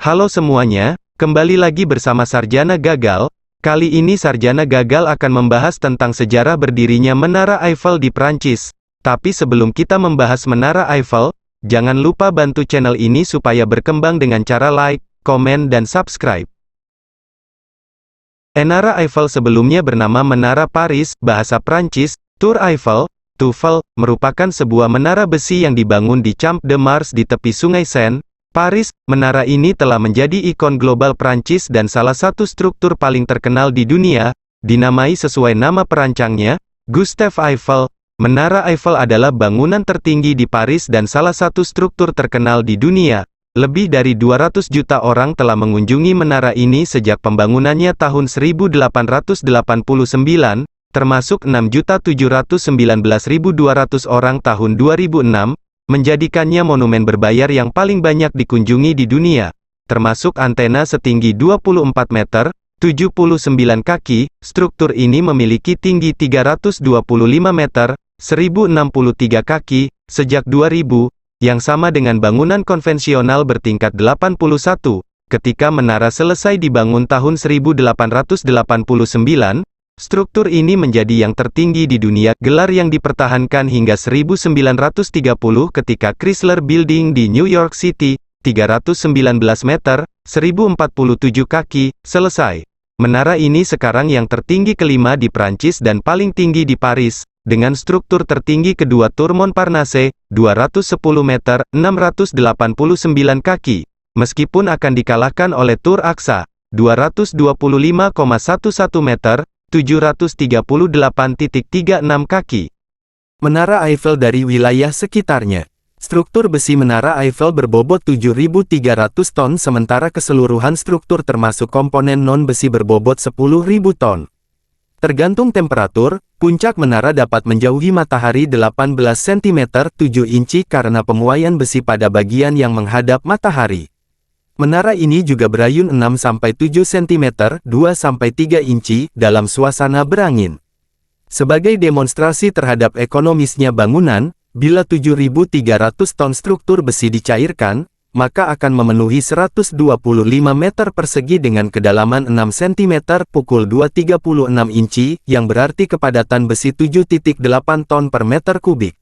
Halo semuanya, kembali lagi bersama Sarjana Gagal. Kali ini Sarjana Gagal akan membahas tentang sejarah berdirinya Menara Eiffel di Prancis. Tapi sebelum kita membahas Menara Eiffel, jangan lupa bantu channel ini supaya berkembang dengan cara like, komen dan subscribe. Menara Eiffel sebelumnya bernama Menara Paris, bahasa Prancis, Tour Eiffel, TOEFL, merupakan sebuah menara besi yang dibangun di Champ de Mars di tepi Sungai Seine, Paris. Menara ini telah menjadi ikon global Prancis dan salah satu struktur paling terkenal di dunia, dinamai sesuai nama perancangnya, Gustave Eiffel. Menara Eiffel adalah bangunan tertinggi di Paris dan salah satu struktur terkenal di dunia. Lebih dari 200 juta orang telah mengunjungi menara ini sejak pembangunannya tahun 1889, termasuk 6.719.200 orang tahun 2006, menjadikannya monumen berbayar yang paling banyak dikunjungi di dunia, termasuk antena setinggi 24 meter, 79 kaki. Struktur ini memiliki tinggi 325 meter, 1063 kaki, sejak 2000, yang sama dengan bangunan konvensional bertingkat 81. Ketika menara selesai dibangun tahun 1889, struktur ini menjadi yang tertinggi di dunia, gelar yang dipertahankan hingga 1930 ketika Chrysler Building di New York City, 319 meter, 1047 kaki, selesai. Menara ini sekarang yang tertinggi kelima di Prancis dan paling tinggi di Paris, dengan struktur tertinggi kedua Tour Montparnasse, 210 meter, 689 kaki, meskipun akan dikalahkan oleh Tour Aqsa, 225,11 meter, 738,36 kaki. Menara Eiffel dari wilayah sekitarnya. Struktur besi Menara Eiffel berbobot 7.300 ton sementara keseluruhan struktur termasuk komponen non-besi berbobot 10.000 ton. Tergantung temperatur, puncak menara dapat menjauhi matahari 18 cm 7 inci karena pemuaian besi pada bagian yang menghadap matahari. Menara ini juga berayun 6-7 cm 2-3 inci dalam suasana berangin. Sebagai demonstrasi terhadap ekonomisnya bangunan, bila 7.300 ton struktur besi dicairkan, maka akan memenuhi 125 meter persegi dengan kedalaman 6 cm pukul 2,36 inci, yang berarti kepadatan besi 7,8 ton per meter kubik.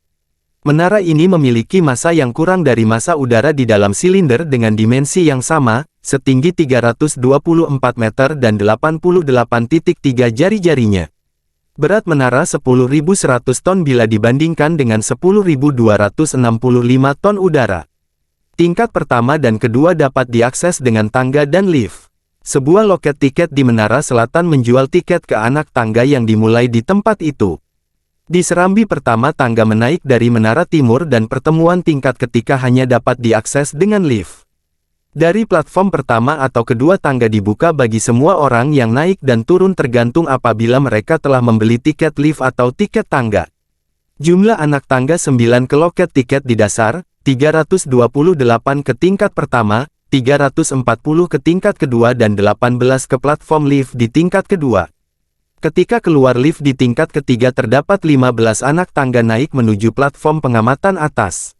Menara ini memiliki massa yang kurang dari massa udara di dalam silinder dengan dimensi yang sama, setinggi 324 meter dan 88.3 jari-jarinya. Berat menara 10.100 ton bila dibandingkan dengan 10.265 ton udara. Tingkat pertama dan kedua dapat diakses dengan tangga dan lift. Sebuah loket tiket di Menara Selatan menjual tiket ke anak tangga yang dimulai di tempat itu. Di serambi pertama tangga menaik dari Menara Timur dan pertemuan tingkat ketiga hanya dapat diakses dengan lift. Dari platform pertama atau kedua tangga dibuka bagi semua orang yang naik dan turun tergantung apabila mereka telah membeli tiket lift atau tiket tangga. Jumlah anak tangga 9 ke loket tiket di dasar, 328 ke tingkat pertama, 340 ke tingkat kedua dan 18 ke platform lift di tingkat kedua. Ketika keluar lift di tingkat ketiga terdapat 15 anak tangga naik menuju platform pengamatan atas.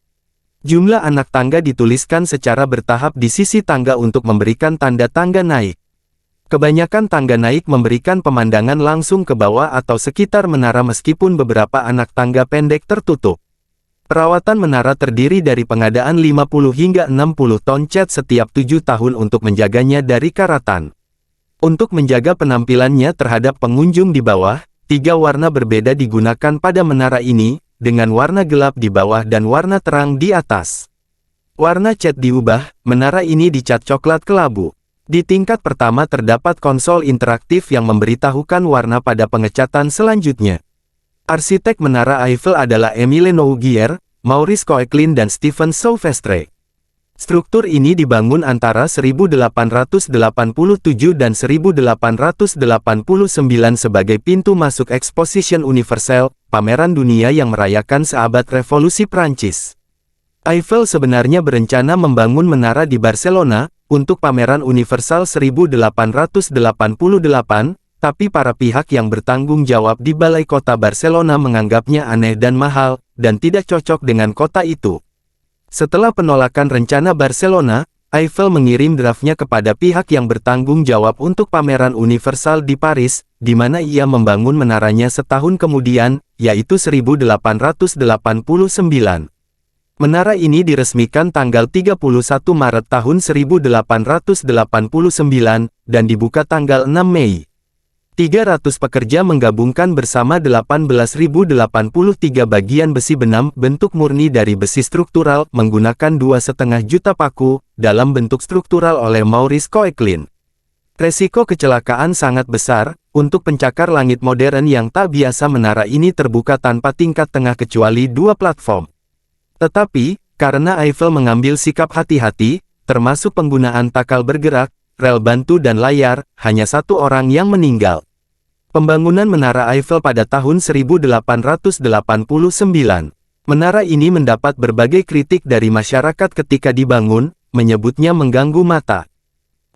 Jumlah anak tangga dituliskan secara bertahap di sisi tangga untuk memberikan tanda tangga naik. Kebanyakan tangga naik memberikan pemandangan langsung ke bawah atau sekitar menara meskipun beberapa anak tangga pendek tertutup. Perawatan menara terdiri dari pengadaan 50 hingga 60 ton cat setiap 7 tahun untuk menjaganya dari karatan. Untuk menjaga penampilannya terhadap pengunjung di bawah, 3 warna berbeda digunakan pada menara ini, dengan warna gelap di bawah dan warna terang di atas. Warna cat diubah, menara ini dicat coklat kelabu. Di tingkat pertama terdapat konsol interaktif yang memberitahukan warna pada pengecatan selanjutnya. Arsitek Menara Eiffel adalah Émile Nouguier, Maurice Koechlin dan Stephen Souvestre. Struktur ini dibangun antara 1887 dan 1889 sebagai pintu masuk Exposition Universelle, pameran dunia yang merayakan seabad revolusi Prancis. Eiffel sebenarnya berencana membangun menara di Barcelona, untuk pameran universal 1888, tapi para pihak yang bertanggung jawab di Balai Kota Barcelona menganggapnya aneh dan mahal, dan tidak cocok dengan kota itu. Setelah penolakan rencana Barcelona, Eiffel mengirim draftnya kepada pihak yang bertanggung jawab untuk pameran universal di Paris, di mana ia membangun menaranya setahun kemudian, yaitu 1889. Menara ini diresmikan tanggal 31 Maret tahun 1889, dan dibuka tanggal 6 Mei. 300 pekerja menggabungkan bersama 18.083 bagian besi benam bentuk murni dari besi struktural menggunakan 2,5 juta paku dalam bentuk struktural oleh Maurice Koechlin. Resiko kecelakaan sangat besar. Untuk pencakar langit modern yang tak biasa, menara ini terbuka tanpa tingkat tengah kecuali 2 platform. Tetapi, karena Eiffel mengambil sikap hati-hati, termasuk penggunaan takal bergerak, rel bantu dan layar, hanya 1 orang yang meninggal. Pembangunan Menara Eiffel pada tahun 1889. Menara ini mendapat berbagai kritik dari masyarakat ketika dibangun, menyebutnya mengganggu mata.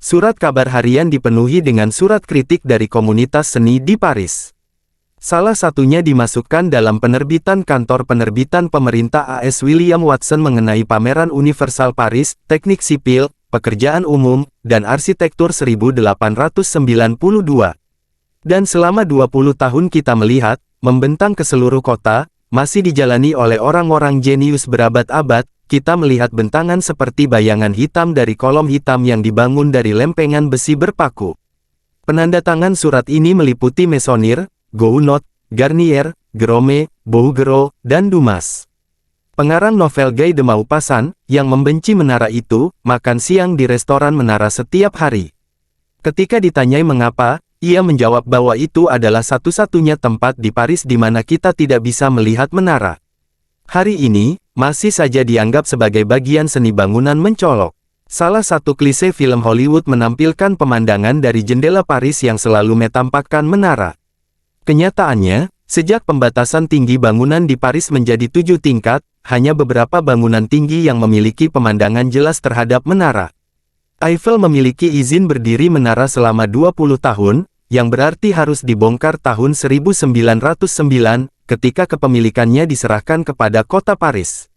Surat kabar harian dipenuhi dengan surat kritik dari komunitas seni di Paris. Salah satunya dimasukkan dalam penerbitan kantor penerbitan pemerintah AS William Watson mengenai pameran universal Paris, teknik sipil, pekerjaan umum, dan arsitektur 1892. Dan selama 20 tahun kita melihat, membentang ke seluruh kota, masih dijalani oleh orang-orang jenius berabad-abad, kita melihat bentangan seperti bayangan hitam dari kolom hitam yang dibangun dari lempengan besi berpaku. Penandatangan surat ini meliputi Maisonneuve, Gounod, Garnier, Gerome, Bouguereau, dan Dumas. Pengarang novel Guy de Maupassant, yang membenci menara itu, makan siang di restoran menara setiap hari. Ketika ditanyai mengapa, ia menjawab bahwa itu adalah satu-satunya tempat di Paris di mana kita tidak bisa melihat menara. Hari ini, masih saja dianggap sebagai bagian seni bangunan mencolok. Salah satu klise film Hollywood menampilkan pemandangan dari jendela Paris yang selalu metampakkan menara. Kenyataannya, sejak pembatasan tinggi bangunan di Paris menjadi 7 tingkat, hanya beberapa bangunan tinggi yang memiliki pemandangan jelas terhadap menara. Eiffel memiliki izin berdiri menara selama 20 tahun, yang berarti harus dibongkar tahun 1909, ketika kepemilikannya diserahkan kepada kota Paris.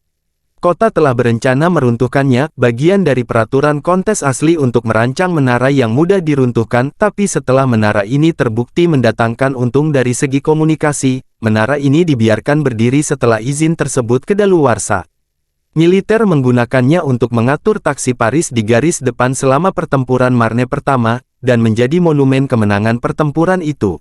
Kota telah berencana meruntuhkannya, bagian dari peraturan kontes asli untuk merancang menara yang mudah diruntuhkan, tapi setelah menara ini terbukti mendatangkan untung dari segi komunikasi, menara ini dibiarkan berdiri setelah izin tersebut kedaluarsa. Militer menggunakannya untuk mengatur taksi Paris di garis depan selama pertempuran Marne pertama, dan menjadi monumen kemenangan pertempuran itu.